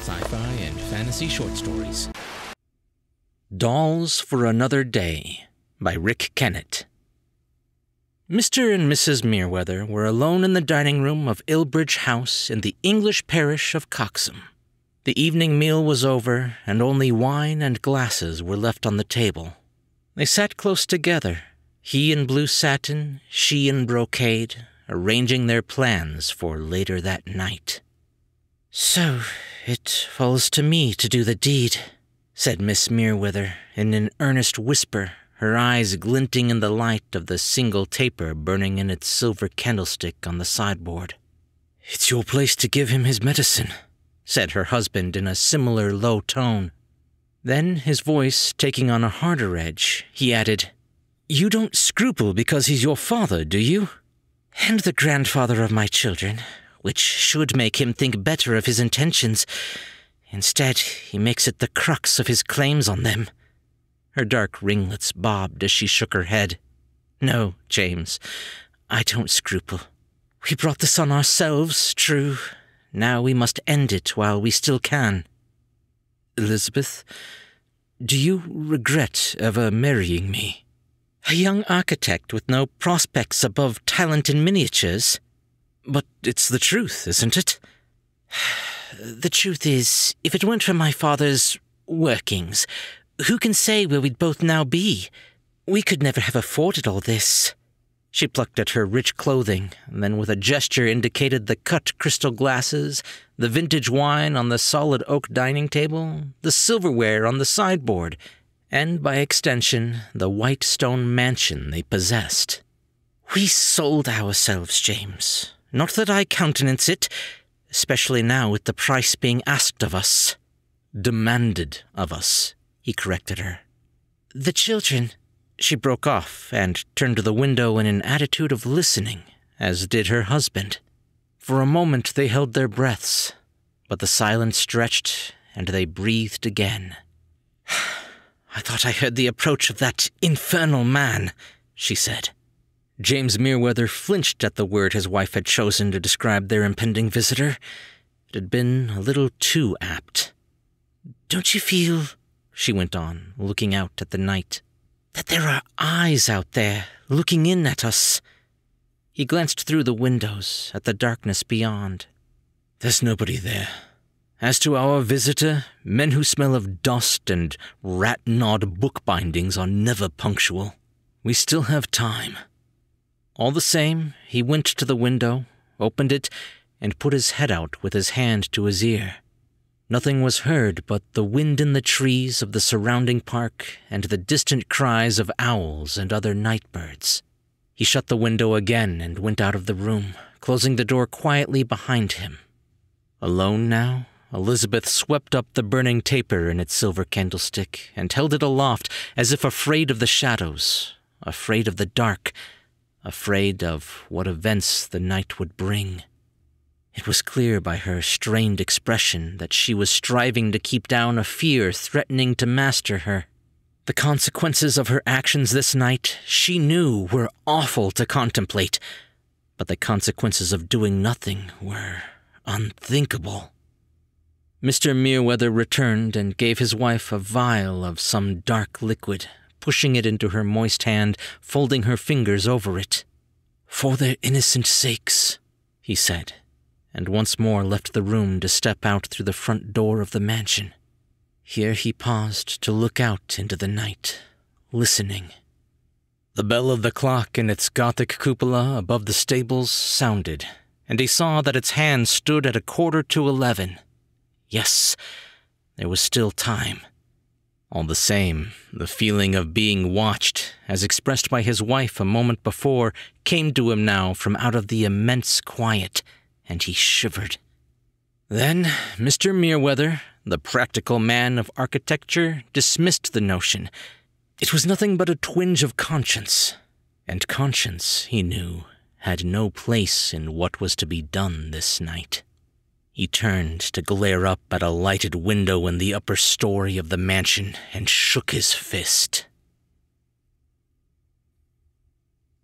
sci-fi and fantasy short stories. Dolls for Another Day by Rick Kennett. Mr. and Mrs. Merewether were alone in the dining room of Ilbridge House in the English parish of Coxham. The evening meal was over, and only wine and glasses were left on the table. They sat close together, he in blue satin, she in brocade, arranging their plans for later that night. "So, it falls to me to do the deed," said Miss Merewether in an earnest whisper, her eyes glinting in the light of the single taper burning in its silver candlestick on the sideboard. "It's your place to give him his medicine," said her husband in a similar low tone. Then, his voice taking on a harder edge, he added, "You don't scruple because he's your father, do you? And the grandfather of my children, which should make him think better of his intentions. Instead, he makes it the crux of his claims on them." Her dark ringlets bobbed as she shook her head. "No, James, I don't scruple. We brought this on ourselves, true. Now we must end it while we still can." "Elizabeth, do you regret ever marrying me?" "A young architect with no prospects above talent in miniatures." "But it's the truth, isn't it?" "The truth is, if it weren't for my father's workings, who can say where we'd both now be? We could never have afforded all this." She plucked at her rich clothing, and then with a gesture indicated the cut crystal glasses, the vintage wine on the solid oak dining table, the silverware on the sideboard, and, by extension, the white stone mansion they possessed. "We sold ourselves, James. Not that I countenance it, especially now with the price being asked of us." "Demanded of us," he corrected her. "The children—" She broke off and turned to the window in an attitude of listening, as did her husband. For a moment they held their breaths, but the silence stretched, and they breathed again. "I thought I heard the approach of that infernal man," she said. James Merewether flinched at the word his wife had chosen to describe their impending visitor. It had been a little too apt. "Don't you feel," she went on, looking out at the night, "that there are eyes out there looking in at us?" He glanced through the windows at the darkness beyond. "There's nobody there. As to our visitor, men who smell of dust and rat-gnawed bookbindings are never punctual. We still have time." All the same, he went to the window, opened it, and put his head out with his hand to his ear. Nothing was heard but the wind in the trees of the surrounding park and the distant cries of owls and other night birds. He shut the window again and went out of the room, closing the door quietly behind him. Alone now, Elizabeth swept up the burning taper in its silver candlestick and held it aloft as if afraid of the shadows, afraid of the dark, afraid of what events the night would bring. It was clear by her strained expression that she was striving to keep down a fear threatening to master her. The consequences of her actions this night, she knew, were awful to contemplate, but the consequences of doing nothing were unthinkable. Mr. Merewether returned and gave his wife a vial of some dark liquid, pushing it into her moist hand, folding her fingers over it. "For their innocent sakes," he said, and once more left the room to step out through the front door of the mansion. Here he paused to look out into the night, listening. The bell of the clock in its Gothic cupola above the stables sounded, and he saw that its hand stood at 11:15. Yes, there was still time. All the same, the feeling of being watched, as expressed by his wife a moment before, came to him now from out of the immense quiet, and he shivered. Then Mr. Merewether, the practical man of architecture, dismissed the notion. It was nothing but a twinge of conscience, and conscience, he knew, had no place in what was to be done this night. He turned to glare up at a lighted window in the upper story of the mansion and shook his fist.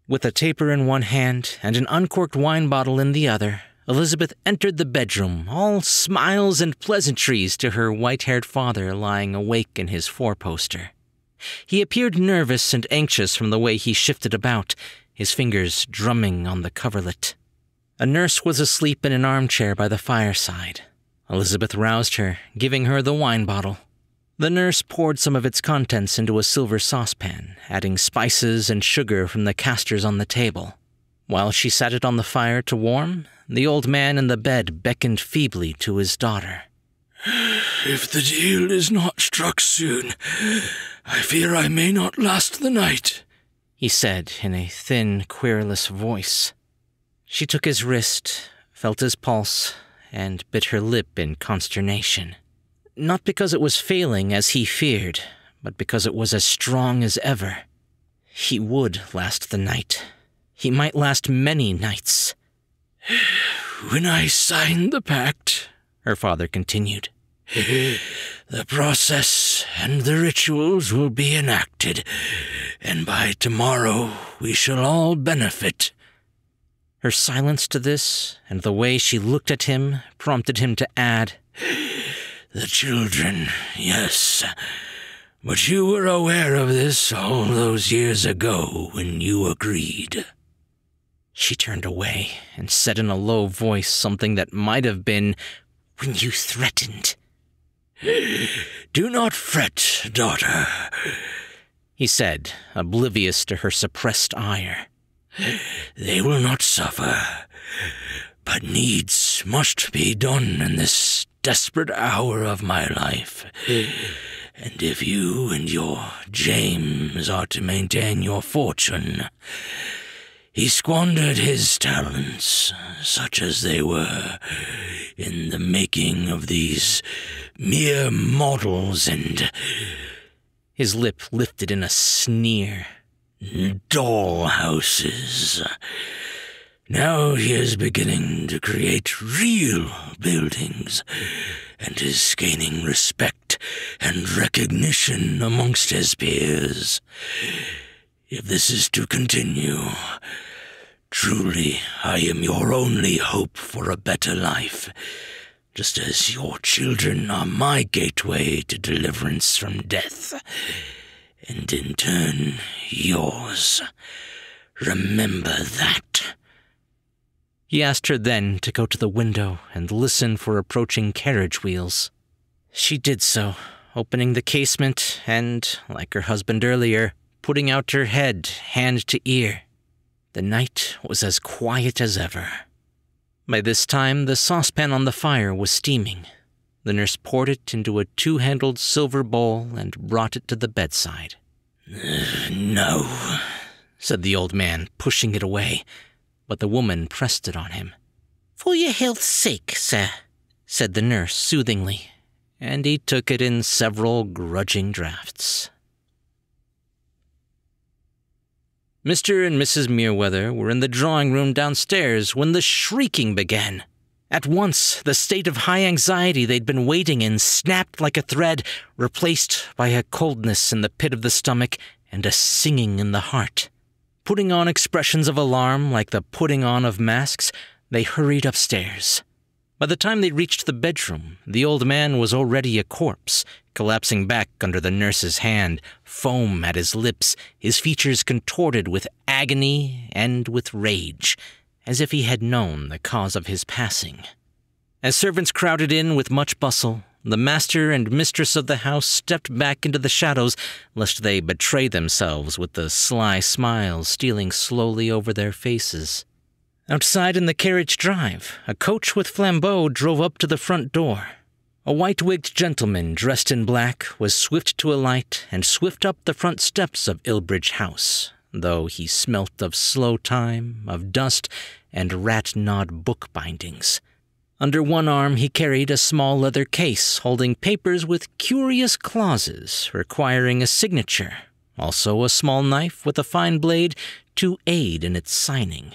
With a taper in one hand and an uncorked wine bottle in the other, Elizabeth entered the bedroom, all smiles and pleasantries to her white-haired father lying awake in his four-poster. He appeared nervous and anxious from the way he shifted about, his fingers drumming on the coverlet. A nurse was asleep in an armchair by the fireside. Elizabeth roused her, giving her the wine bottle. The nurse poured some of its contents into a silver saucepan, adding spices and sugar from the castors on the table. While she set it on the fire to warm, the old man in the bed beckoned feebly to his daughter. "If the deal is not struck soon, I fear I may not last the night," he said in a thin, querulous voice. She took his wrist, felt his pulse, and bit her lip in consternation. Not because it was failing as he feared, but because it was as strong as ever. He would last the night. He might last many nights. "When I signed the pact," her father continued, "the process and the rituals will be enacted, and by tomorrow we shall all benefit." Her silence to this, and the way she looked at him, prompted him to add, "The children, yes, but you were aware of this all those years ago when you agreed." She turned away and said in a low voice something that might have been, "When you threatened." "Do not fret, daughter," he said, oblivious to her suppressed ire. "They will not suffer, but needs must be done in this desperate hour of my life. And if you and your James are to maintain your fortune, he squandered his talents, such as they were, in the making of these mere models and—" His lip lifted in a sneer. "Doll houses. Now he is beginning to create real buildings, and is gaining respect and recognition amongst his peers. If this is to continue, truly I am your only hope for a better life, just as your children are my gateway to deliverance from death, and in turn yours. Remember that." He asked her then to go to the window and listen for approaching carriage wheels. She did so, opening the casement and, like her husband earlier, putting out her head, hand to ear. The night was as quiet as ever. By this time, the saucepan on the fire was steaming. The nurse poured it into a two-handled silver bowl and brought it to the bedside. "No," said the old man, pushing it away, but the woman pressed it on him. "For your health's sake, sir," said the nurse soothingly, and he took it in several grudging draughts. Mr. and Mrs. Merewether were in the drawing-room downstairs when the shrieking began. At once, the state of high anxiety they'd been waiting in snapped like a thread, replaced by a coldness in the pit of the stomach and a singing in the heart. Putting on expressions of alarm like the putting on of masks, they hurried upstairs. By the time they reached the bedroom, the old man was already a corpse, collapsing back under the nurse's hand, foam at his lips, his features contorted with agony and with rage, as if he had known the cause of his passing. As servants crowded in with much bustle, the master and mistress of the house stepped back into the shadows, lest they betray themselves with the sly smiles stealing slowly over their faces. Outside in the carriage drive, a coach with flambeaux drove up to the front door. A white-wigged gentleman dressed in black was swift to alight and swift up the front steps of Ilbridge House, though he smelt of slow time, of dust, and rat-gnawed book-bindings. Under one arm he carried a small leather case holding papers with curious clauses requiring a signature, also a small knife with a fine blade to aid in its signing.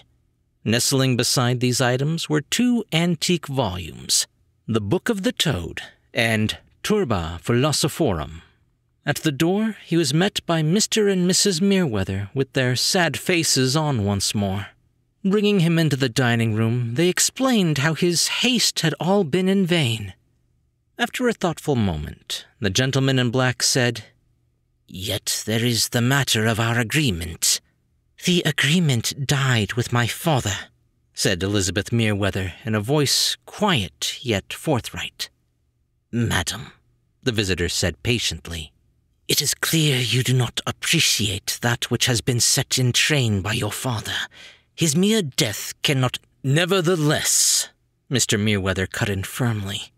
Nestling beside these items were two antique volumes, The Book of the Toad and Turba Philosophorum. At the door he was met by Mr. and Mrs. Merewether with their sad faces on once more. Bringing him into the dining room, they explained how his haste had all been in vain. After a thoughtful moment, the gentleman in black said, "Yet there is the matter of our agreement." "The agreement died with my father," said Elizabeth Merewether in a voice quiet yet forthright. "Madam," the visitor said patiently, "it is clear you do not appreciate that which has been set in train by your father. His mere death cannot—" "Nevertheless," Mr. Merewether cut in firmly.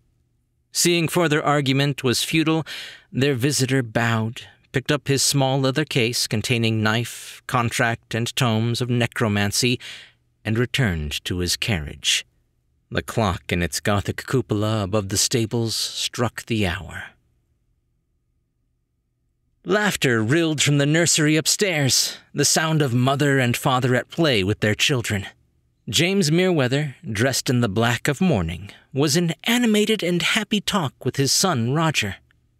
Seeing further argument was futile, their visitor bowed, picked up his small leather case containing knife, contract, and tomes of necromancy, and returned to his carriage. The clock in its Gothic cupola above the stables struck the hour. Laughter rilled from the nursery upstairs, the sound of mother and father at play with their children. James Merewether, dressed in the black of mourning, was in animated and happy talk with his son Roger.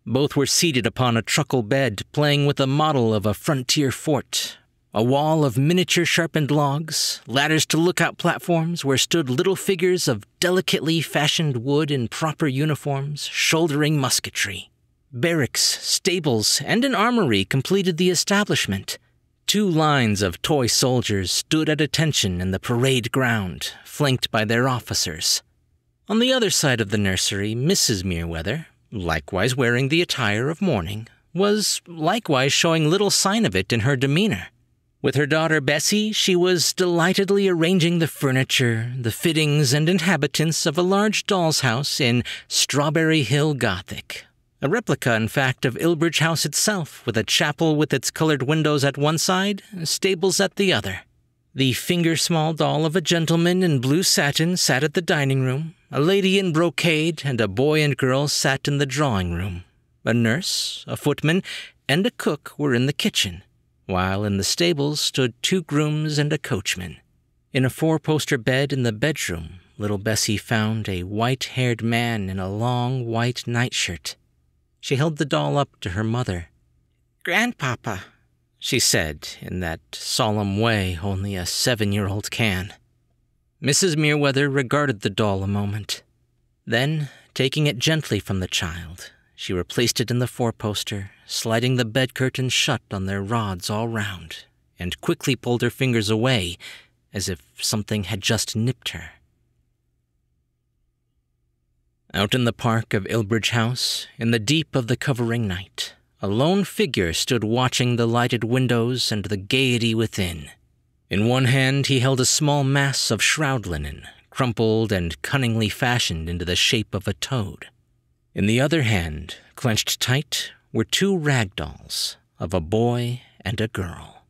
Both were seated upon a truckle bed, playing with a model of a frontier fort, a wall of miniature sharpened logs, ladders to lookout platforms where stood little figures of delicately fashioned wood in proper uniforms, shouldering musketry. Barracks, stables, and an armory completed the establishment. 2 lines of toy soldiers stood at attention in the parade ground, flanked by their officers. On the other side of the nursery, Mrs. Merewether, likewise wearing the attire of mourning, was likewise showing little sign of it in her demeanor. With her daughter Bessie, she was delightedly arranging the furniture, the fittings, and inhabitants of a large doll's house in Strawberry Hill Gothic. A replica, in fact, of Ilbridge House itself, with a chapel with its colored windows at one side, stables at the other. The finger-small doll of a gentleman in blue satin sat at the dining room, a lady in brocade and a boy and girl sat in the drawing room. A nurse, a footman, and a cook were in the kitchen, while in the stables stood 2 grooms and a coachman. In a 4-poster bed in the bedroom, little Bessie found a white-haired man in a long white nightshirt. She held the doll up to her mother. "Grandpapa," she said in that solemn way only a 7-year-old can. Mrs. Merewether regarded the doll a moment. Then, taking it gently from the child, she replaced it in the 4-poster, sliding the bed curtains shut on their rods all round, and quickly pulled her fingers away as if something had just nipped her. Out in the park of Ilbridge House, in the deep of the covering night, a lone figure stood watching the lighted windows and the gaiety within. In one hand he held a small mass of shroud linen, crumpled and cunningly fashioned into the shape of a toad. In the other hand, clenched tight, were 2 rag dolls of a boy and a girl.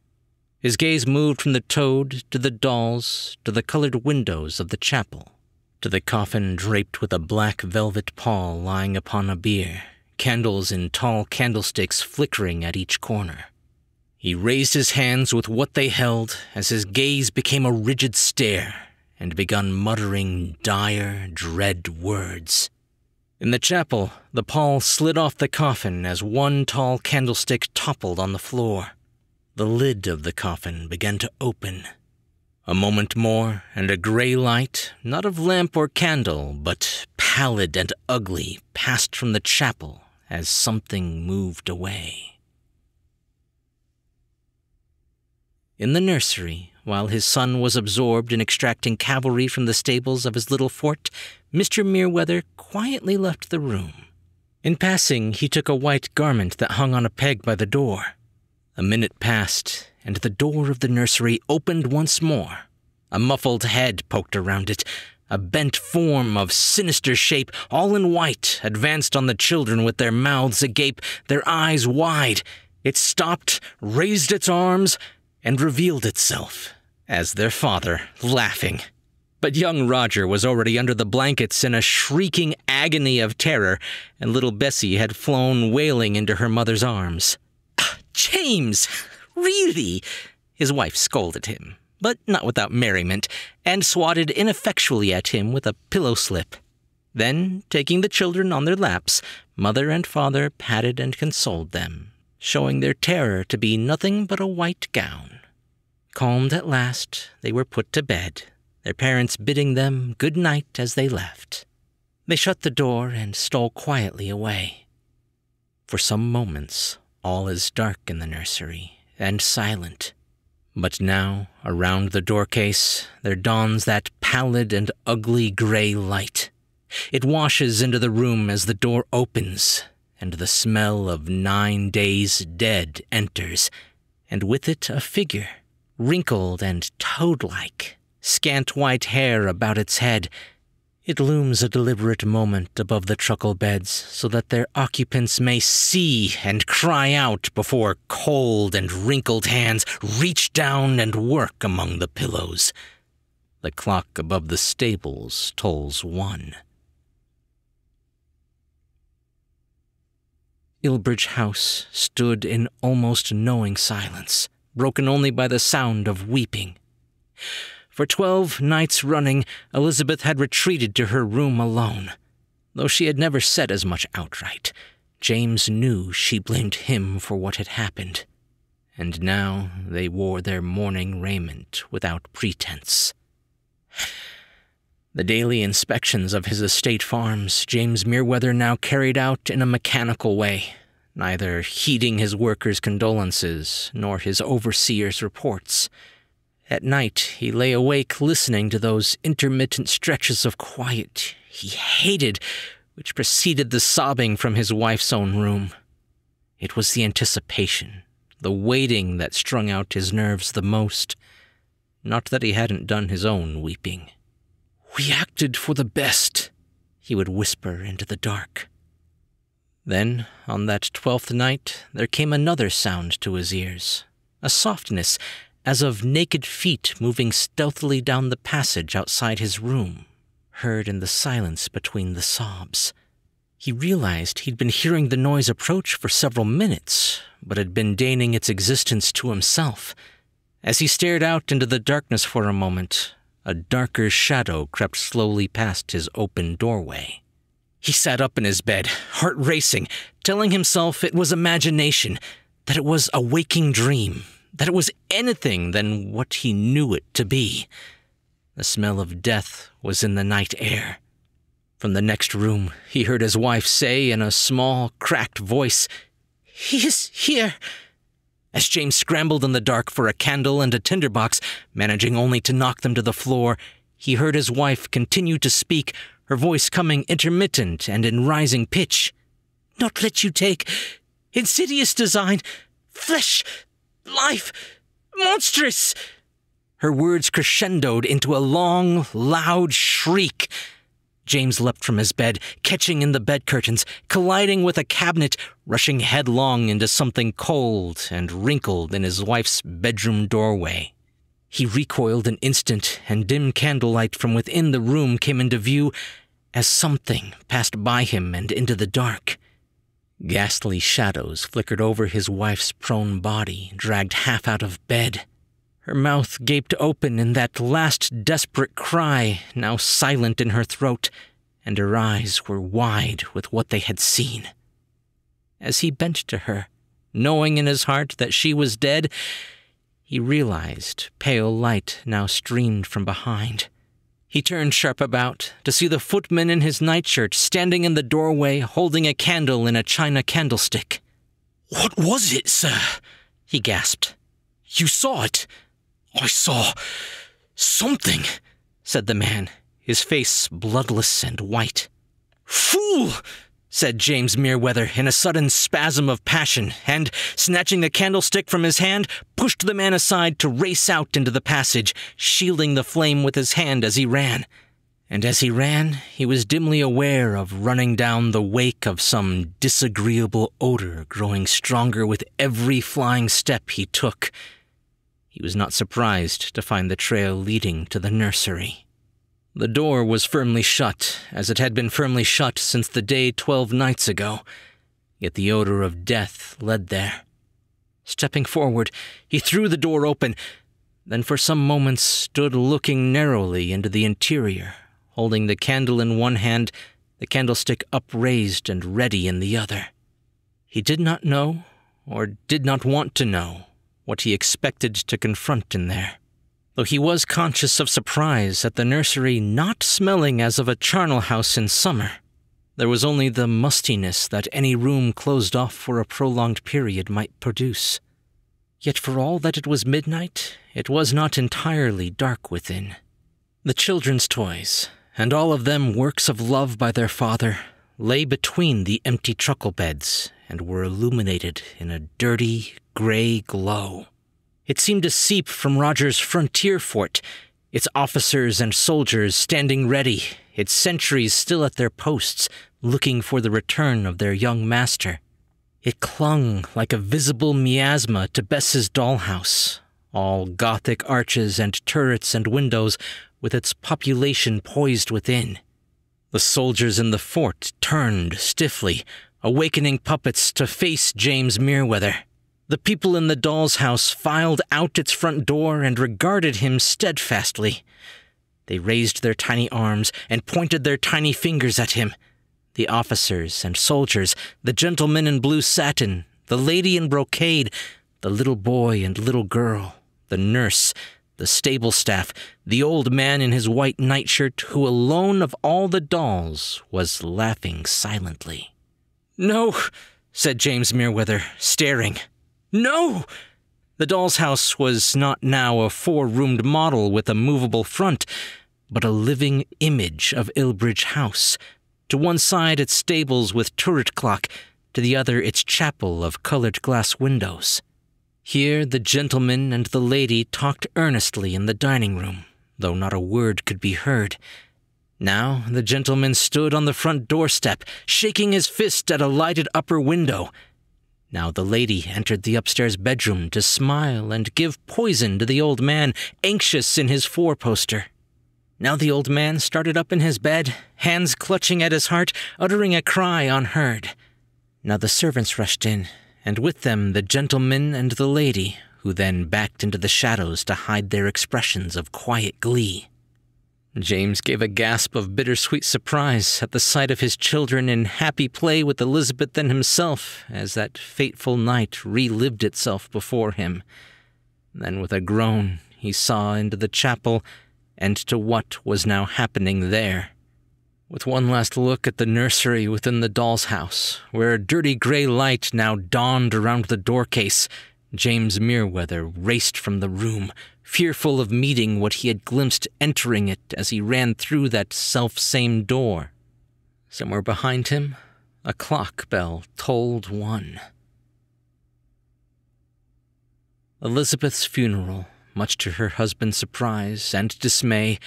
His gaze moved from the toad to the dolls to the colored windows of the chapel, to the coffin draped with a black velvet pall lying upon a bier, candles in tall candlesticks flickering at each corner. He raised his hands with what they held as his gaze became a rigid stare and begun muttering dire, dread words. In the chapel, the pall slid off the coffin as one tall candlestick toppled on the floor. The lid of the coffin began to open. A moment more, and a gray light, not of lamp or candle, but pallid and ugly, passed from the chapel as something moved away. In the nursery, while his son was absorbed in extracting cavalry from the stables of his little fort, Mr. Merewether quietly left the room. In passing, he took a white garment that hung on a peg by the door. A minute passed, and the door of the nursery opened once more. A muffled head poked around it. A bent form of sinister shape, all in white, advanced on the children with their mouths agape, their eyes wide. It stopped, raised its arms, and revealed itself as their father, laughing. But young Roger was already under the blankets in a shrieking agony of terror, and little Bessie had flown wailing into her mother's arms. "James! Really?" His wife scolded him, but not without merriment, and swatted ineffectually at him with a pillow slip. Then, taking the children on their laps, mother and father patted and consoled them, showing their terror to be nothing but a white gown. Calmed at last, they were put to bed, their parents bidding them good night as they left. They shut the door and stole quietly away. For some moments, all is dark in the nursery and silent. But now, around the doorcase, there dawns that pallid and ugly gray light. It washes into the room as the door opens, and the smell of 9 days dead enters, and with it a figure, wrinkled and toad-like, scant white hair about its head. It looms a deliberate moment above the truckle beds so that their occupants may see and cry out before cold and wrinkled hands reach down and work among the pillows. The clock above the stables tolls 1. Ilbridge House stood in almost knowing silence, broken only by the sound of weeping. For 12 nights running, Elizabeth had retreated to her room alone. Though she had never said as much outright, James knew she blamed him for what had happened. And now they wore their mourning raiment without pretense. The daily inspections of his estate farms James Merewether now carried out in a mechanical way, neither heeding his workers' condolences nor his overseers' reports. At night, he lay awake listening to those intermittent stretches of quiet he hated, which preceded the sobbing from his wife's own room. It was the anticipation, the waiting that strung out his nerves the most. Not that he hadn't done his own weeping. "We acted for the best," he would whisper into the dark. Then, on that 12th night, there came another sound to his ears, a softness as of naked feet moving stealthily down the passage outside his room, heard in the silence between the sobs. He realized he'd been hearing the noise approach for several minutes, but had been deigning its existence to himself. As he stared out into the darkness for a moment, a darker shadow crept slowly past his open doorway. He sat up in his bed, heart racing, telling himself it was imagination, that it was a waking dream, that it was anything than what he knew it to be. The smell of death was in the night air. From the next room, he heard his wife say in a small, cracked voice, "He is here." As James scrambled in the dark for a candle and a tinderbox, managing only to knock them to the floor, he heard his wife continue to speak, her voice coming intermittent and in rising pitch. "Not let you take. Insidious design. Flesh. Life. Monstrous." Her words crescendoed into a long, loud shriek. James leapt from his bed, catching in the bed curtains, colliding with a cabinet, rushing headlong into something cold and wrinkled in his wife's bedroom doorway. He recoiled an instant, and dim candlelight from within the room came into view as something passed by him and into the dark. Ghastly shadows flickered over his wife's prone body, dragged half out of bed. Her mouth gaped open in that last desperate cry, now silent in her throat, and her eyes were wide with what they had seen. As he bent to her, knowing in his heart that she was dead, he realized pale light now streamed from behind. He turned sharp about to see the footman in his nightshirt standing in the doorway holding a candle in a china candlestick. "What was it, sir?" he gasped. "You saw it?" "I saw something," said the man, his face bloodless and white. "Fool!" said James Merewether in a sudden spasm of passion, and, snatching the candlestick from his hand, pushed the man aside to race out into the passage, shielding the flame with his hand as he ran. And as he ran, he was dimly aware of running down the wake of some disagreeable odor growing stronger with every flying step he took. He was not surprised to find the trail leading to the nursery. The door was firmly shut, as it had been firmly shut since the day 12 nights ago, yet the odor of death led there. Stepping forward, he threw the door open, then for some moments stood looking narrowly into the interior, holding the candle in one hand, the candlestick upraised and ready in the other. He did not know, or did not want to know, what he expected to confront in there. Though he was conscious of surprise at the nursery not smelling as of a charnel house in summer, there was only the mustiness that any room closed off for a prolonged period might produce. Yet for all that it was midnight, it was not entirely dark within. The children's toys, and all of them works of love by their father, lay between the empty truckle beds and were illuminated in a dirty, gray glow. It seemed to seep from Roger's frontier fort, its officers and soldiers standing ready, its sentries still at their posts, looking for the return of their young master. It clung like a visible miasma to Bess's dollhouse, all Gothic arches and turrets and windows, with its population poised within. The soldiers in the fort turned stiffly, awakening puppets to face James Merewether. The people in the doll's house filed out its front door and regarded him steadfastly. They raised their tiny arms and pointed their tiny fingers at him. The officers and soldiers, the gentleman in blue satin, the lady in brocade, the little boy and little girl, the nurse, the stable staff, the old man in his white nightshirt who alone of all the dolls was laughing silently. "No," said James Merewether, staring. "No!" The doll's house was not now a four-roomed model with a movable front, but a living image of Ilbridge House. To one side its stables with turret clock, to the other its chapel of colored glass windows. Here the gentleman and the lady talked earnestly in the dining room, though not a word could be heard. Now the gentleman stood on the front doorstep, shaking his fist at a lighted upper window. Now the lady entered the upstairs bedroom to smile and give poison to the old man, anxious in his four-poster. Now the old man started up in his bed, hands clutching at his heart, uttering a cry unheard. Now the servants rushed in, and with them the gentleman and the lady, who then backed into the shadows to hide their expressions of quiet glee. James gave a gasp of bittersweet surprise at the sight of his children in happy play with Elizabeth and himself as that fateful night relived itself before him. Then with a groan he saw into the chapel and to what was now happening there. With one last look at the nursery within the doll's house, where a dirty gray light now dawned around the doorcase, James Merewether raced from the room, fearful of meeting what he had glimpsed entering it as he ran through that self-same door. Somewhere behind him, a clock bell tolled 1. Elizabeth's funeral, much to her husband's surprise and dismay,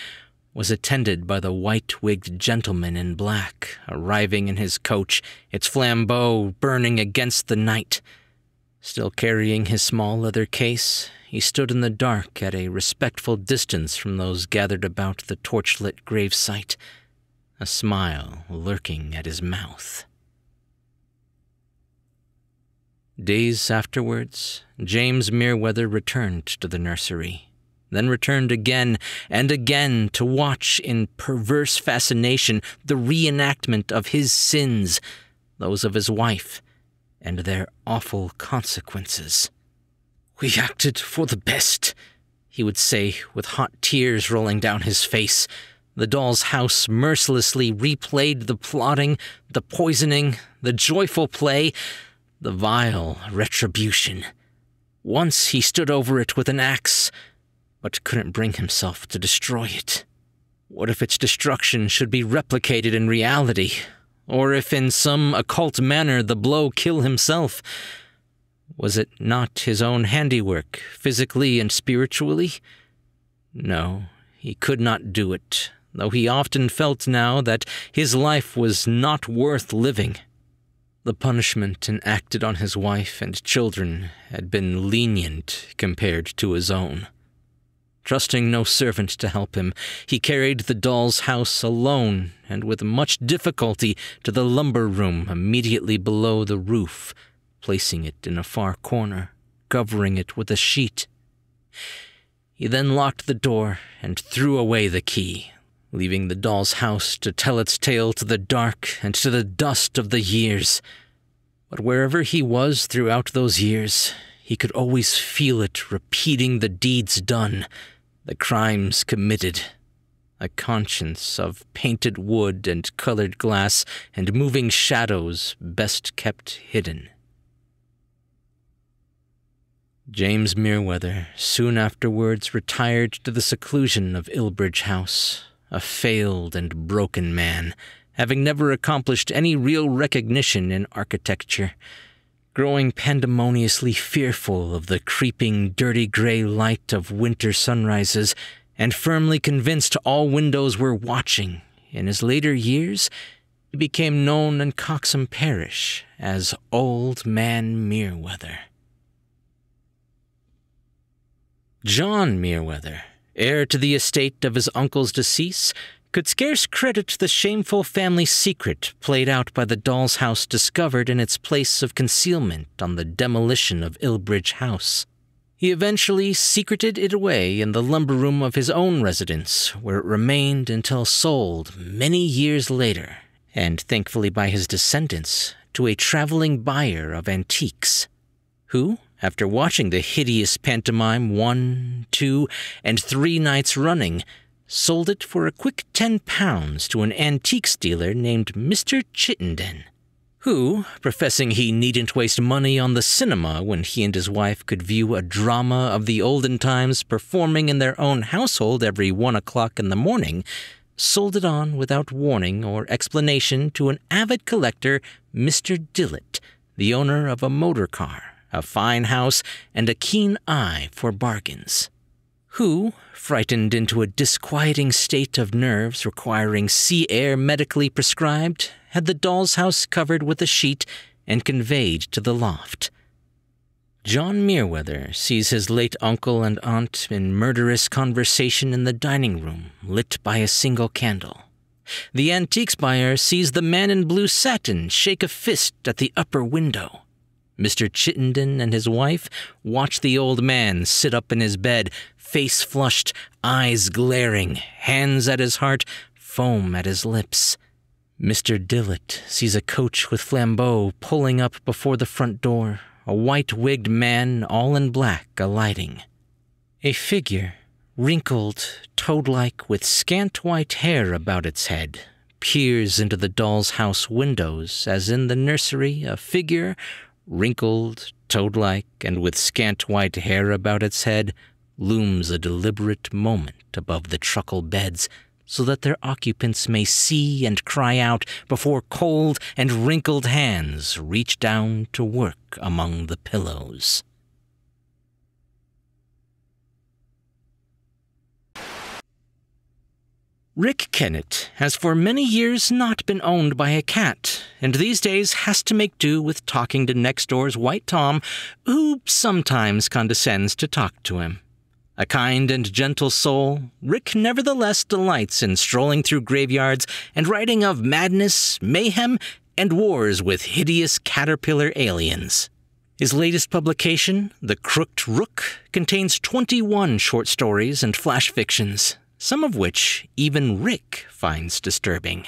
was attended by the white-wigged gentleman in black, arriving in his coach, its flambeau burning against the night. Still carrying his small leather case, he stood in the dark at a respectful distance from those gathered about the torch-lit gravesite, a smile lurking at his mouth. Days afterwards, James Merewether returned to the nursery, then returned again and again to watch in perverse fascination the reenactment of his sins, those of his wife, and their awful consequences. "We acted for the best," he would say with hot tears rolling down his face. The doll's house mercilessly replayed the plotting, the poisoning, the joyful play, the vile retribution. Once he stood over it with an axe, but couldn't bring himself to destroy it. What if its destruction should be replicated in reality? Or if in some occult manner the blow kill himself? Was it not his own handiwork, physically and spiritually? No, he could not do it, though he often felt now that his life was not worth living. The punishment enacted on his wife and children had been lenient compared to his own. Trusting no servant to help him, he carried the doll's house alone and with much difficulty to the lumber room immediately below the roof, placing it in a far corner, covering it with a sheet. He then locked the door and threw away the key, leaving the doll's house to tell its tale to the dark and to the dust of the years. But wherever he was throughout those years, he could always feel it repeating the deeds done, the crimes committed. A conscience of painted wood and colored glass and moving shadows best kept hidden. James Merewether soon afterwards retired to the seclusion of Ilbridge House, a failed and broken man, having never accomplished any real recognition in architecture, growing pandemoniously fearful of the creeping, dirty gray light of winter sunrises, and firmly convinced all windows were watching. In his later years, he became known in Coxham Parish as Old Man Merewether. John Merewether, heir to the estate of his uncle's decease, could scarce credit the shameful family secret played out by the doll's house discovered in its place of concealment on the demolition of Ilbridge House. He eventually secreted it away in the lumber room of his own residence, where it remained until sold many years later, and thankfully by his descendants, to a traveling buyer of antiques, who, after watching the hideous pantomime 1, 2, and 3 nights running, sold it for a quick £10 to an antiques dealer named Mr. Chittenden, who, professing he needn't waste money on the cinema when he and his wife could view a drama of the olden times performing in their own household every 1 o'clock in the morning, sold it on without warning or explanation to an avid collector, Mr. Dillett, the owner of a motor car, a fine house, and a keen eye for bargains, who, frightened into a disquieting state of nerves requiring sea air medically prescribed, had the doll's house covered with a sheet and conveyed to the loft. John Merewether sees his late uncle and aunt in murderous conversation in the dining room, lit by a single candle. The antiques buyer sees the man in blue satin shake a fist at the upper window. Mr. Chittenden and his wife watch the old man sit up in his bed, face flushed, eyes glaring, hands at his heart, foam at his lips. Mr. Dillett sees a coach with flambeaux pulling up before the front door, a white-wigged man all in black alighting. A figure, wrinkled, toad-like, with scant white hair about its head, peers into the doll's house windows as in the nursery a figure, wrinkled, toad-like, and with scant white hair about its head, looms a deliberate moment above the truckle beds, so that their occupants may see and cry out before cold and wrinkled hands reach down to work among the pillows. Rick Kennett has for many years not been owned by a cat, and these days has to make do with talking to next door's White Tom, who sometimes condescends to talk to him. A kind and gentle soul, Rick nevertheless delights in strolling through graveyards and writing of madness, mayhem, and wars with hideous caterpillar aliens. His latest publication, The Crooked Rook, contains 21 short stories and flash fictions, some of which even Rick finds disturbing.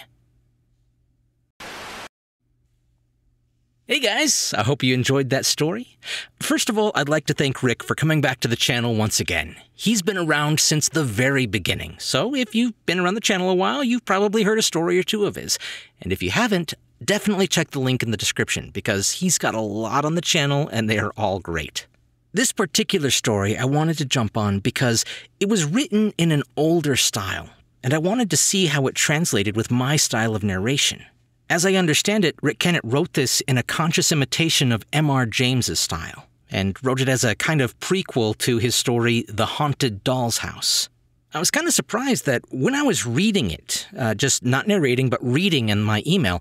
Hey guys, I hope you enjoyed that story. First of all, I'd like to thank Rick for coming back to the channel once again. He's been around since the very beginning, so if you've been around the channel a while, you've probably heard a story or two of his. And if you haven't, definitely check the link in the description, because he's got a lot on the channel and they are all great. This particular story I wanted to jump on because it was written in an older style, and I wanted to see how it translated with my style of narration. As I understand it, Rick Kennett wrote this in a conscious imitation of M.R. James's style, and wrote it as a kind of prequel to his story, The Haunted Doll's House. I was kind of surprised that when I was reading it, just not narrating, but reading in my email,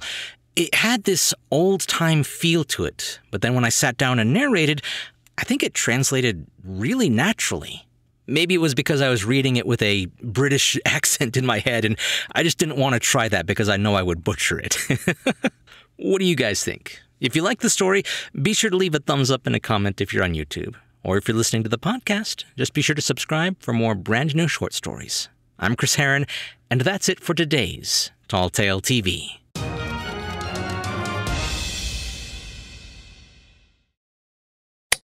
it had this old-time feel to it, but then when I sat down and narrated, I think it translated really naturally. Maybe it was because I was reading it with a British accent in my head, and I just didn't want to try that because I know I would butcher it. What do you guys think? If you like the story, be sure to leave a thumbs up and a comment if you're on YouTube. Or if you're listening to the podcast, just be sure to subscribe for more brand new short stories. I'm Chris Herron, and that's it for today's Tall Tale TV.